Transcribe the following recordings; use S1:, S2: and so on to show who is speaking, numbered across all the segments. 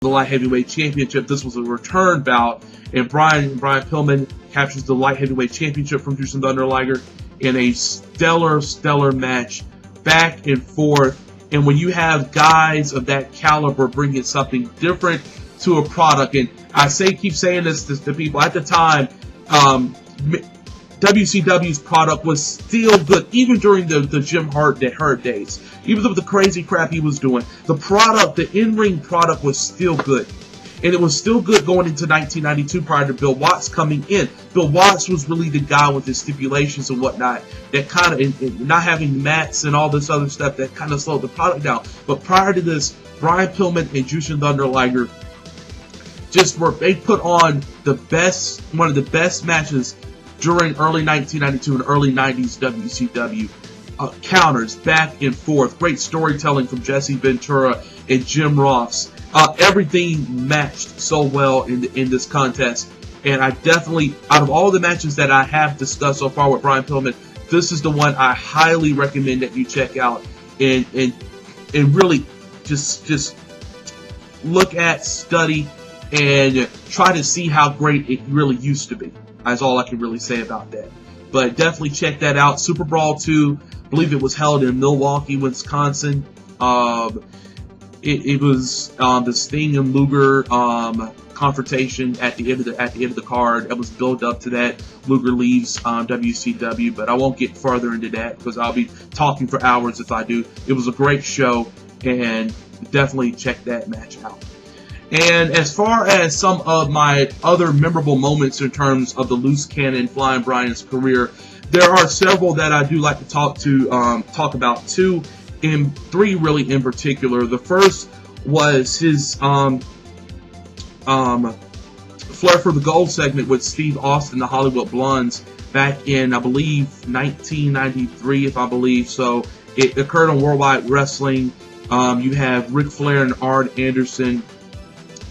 S1: the light heavyweight championship. This was a return bout, and Brian Pillman captures the light heavyweight championship from Jushin Thunder Liger in a stellar match, back and forth. And when you have guys of that caliber bringing something different to a product, and I keep saying this to people at the time, WCW's product was still good, even during the Jim Hart days. Even with the crazy crap he was doing, the in-ring product was still good. And it was still good going into 1992 prior to Bill Watts coming in. Bill Watts was really the guy with his stipulations and whatnot, that kind of, not having mats and all this other stuff that kind of slowed the product down. But prior to this, Brian Pillman and Jushin Thunder Liger they put on one of the best matches during early 1992 and early 90s WCW. Counters back and forth, great storytelling from Jesse Ventura and Jim Ross. Everything matched so well in this contest, and I definitely, out of all the matches that I have discussed so far with Brian Pillman, this is the one I highly recommend that you check out and really just look at, study, and try to see how great it really used to be. That's all I can really say about that. But definitely check that out. Super Brawl 2, I believe it was held in Milwaukee, Wisconsin. It was the Sting and Luger confrontation at the end of the card. It was built up to that. Luger leaves WCW, but I won't get further into that because I'll be talking for hours if I do. It was a great show, and definitely check that match out. And as far as some of my other memorable moments in terms of the loose cannon Flying Brian's career, there are several that I do like to talk about. Three really in particular. The first was his Flair for the Gold segment with Steve Austin, the Hollywood Blondes, back in, I believe, 1993, if I believe so. It occurred on Worldwide Wrestling. You have Ric Flair and Arn Anderson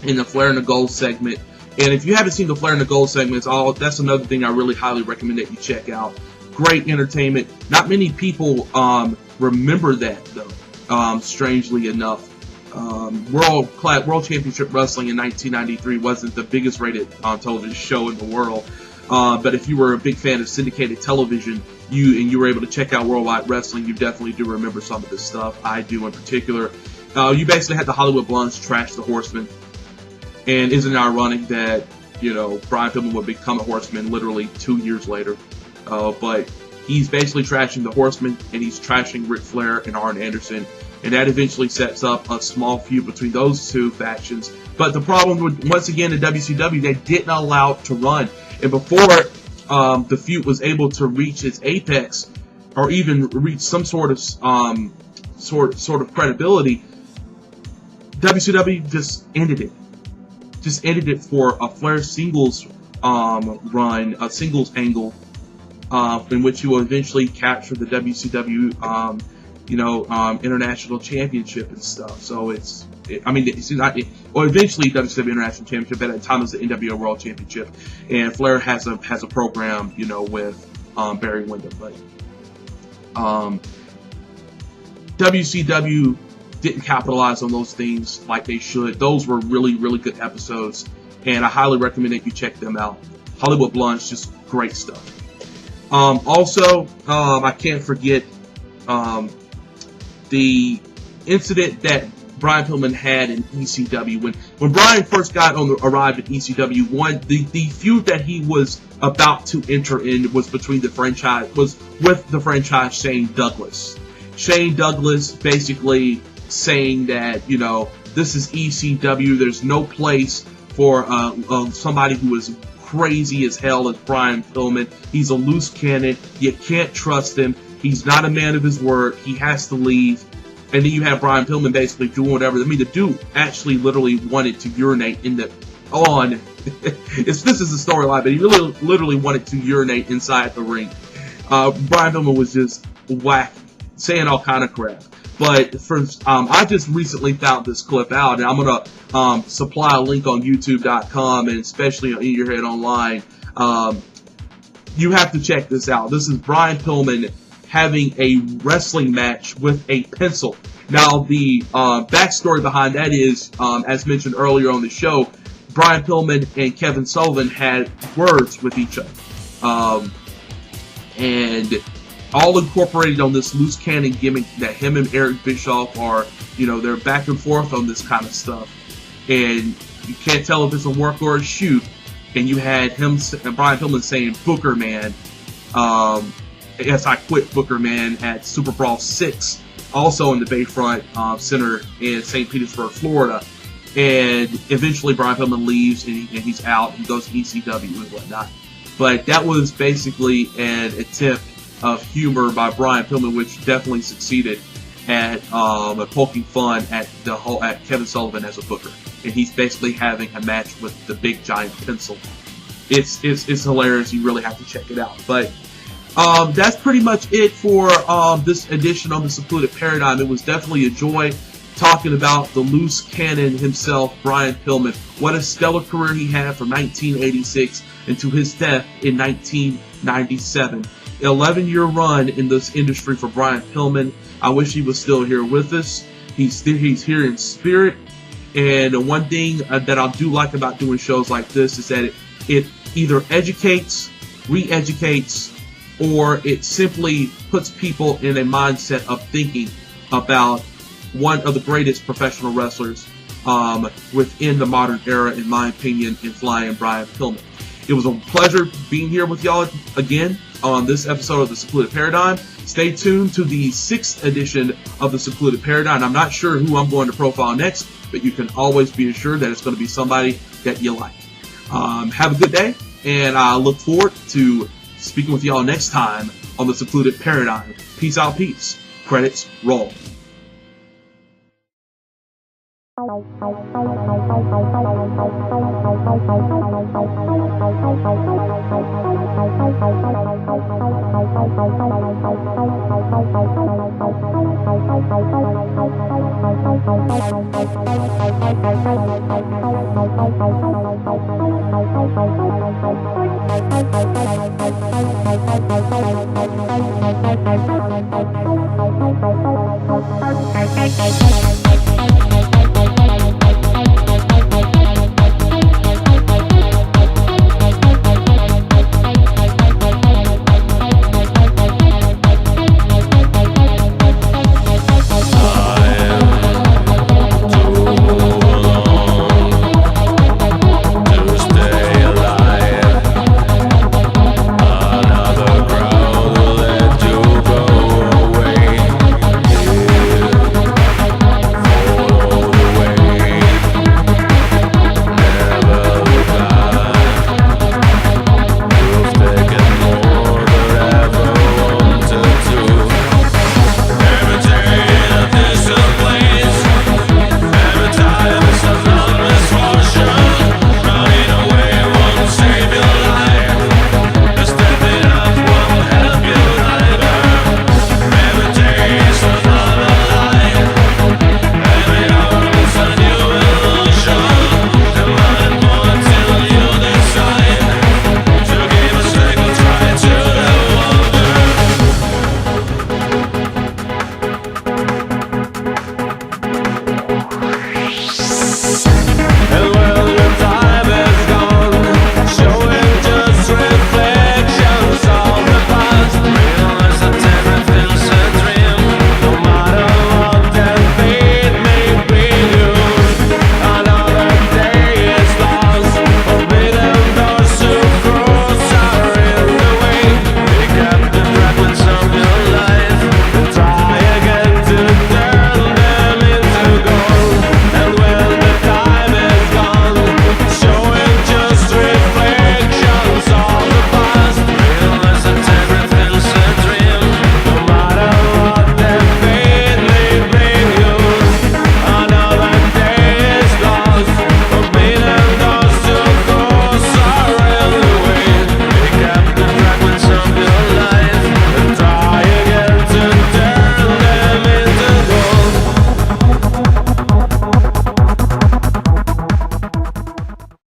S1: in the Flair and the Gold segment. And if you haven't seen the Flair and the Gold segment, that's another thing I really highly recommend that you check out. Great entertainment. Not many people remember that, though, strangely enough. World Championship Wrestling in 1993 wasn't the biggest rated television show in the world. But if you were a big fan of syndicated television, you were able to check out Worldwide Wrestling, you definitely do remember some of this stuff. I do in particular. You basically had the Hollywood Blondes trash the Horsemen. And isn't it ironic that, Brian Pillman would become a Horseman literally 2 years later? But he's basically trashing the Horsemen, and he's trashing Ric Flair and Arn Anderson. And that eventually sets up a small feud between those two factions. But the problem with, once again, in WCW, they didn't allow it to run. And before the feud was able to reach its apex, or even reach some sort of credibility, WCW just ended it. Just ended it for a Flair singles run, a singles angle, in which he will eventually capture the WCW, International Championship and stuff. So eventually WCW International Championship. At that time, it was the NWO World Championship, and Flair has a program, with Barry Windham, but WCW didn't capitalize on those things like they should. Those were really, really good episodes, and I highly recommend that you check them out. Hollywood Blondes, just great stuff. Also, I can't forget the incident that Brian Pillman had in ECW. When Brian first arrived at ECW, the feud that he was about to enter in was with the franchise Shane Douglas. Shane Douglas basically saying that, this is ECW, there's no place for somebody who is crazy as hell as Brian Pillman. He's a loose cannon, you can't trust him, he's not a man of his word, he has to leave. And then you have Brian Pillman basically doing whatever. I mean, the dude actually literally wanted to urinate this is a storyline, but he really literally wanted to urinate inside the ring. Brian Pillman was just whack, saying all kind of crap. But I just recently found this clip out, and I'm gonna supply a link on YouTube.com, and especially on In Your Head Online. You have to check this out. This is Brian Pillman having a wrestling match with a pencil. Now, the backstory behind that is, as mentioned earlier on the show, Brian Pillman and Kevin Sullivan had words with each other. And all incorporated on this loose cannon gimmick that him and Eric Bischoff are, they're back and forth on this kind of stuff. And you can't tell if it's a work or a shoot. And you had him, Brian Pillman, saying, "Booker Man." Yes, I quit Booker Man at Super Brawl 6, also in the Bayfront Center in St. Petersburg, Florida. And eventually Brian Pillman leaves and he's out. He goes to ECW and whatnot. But that was basically an attempt of humor by Brian Pillman, which definitely succeeded at poking fun at Kevin Sullivan as a booker. And he's basically having a match with the big giant pencil. It's hilarious. You really have to check it out. But that's pretty much it for this edition of the Secluded Paradyme. It was definitely a joy talking about the loose cannon himself, Brian Pillman. What a stellar career he had from 1986 into his death in 1997. 11-year run in this industry for Brian Pillman. I wish he was still here with us. He's here in spirit. And one thing that I do like about doing shows like this is that it either educates, re-educates, or it simply puts people in a mindset of thinking about one of the greatest professional wrestlers within the modern era, in my opinion, in Flying Brian Pillman. It was a pleasure being here with y'all again on this episode of the Secluded Paradyme. Stay tuned to the 6th edition of the Secluded Paradyme. I'm not sure who I'm going to profile next, but you can always be assured that it's going to be somebody that you like. Have a good day, and I look forward to speaking with y'all next time on the Secluded Paradyme. Peace out, peace. Credits roll.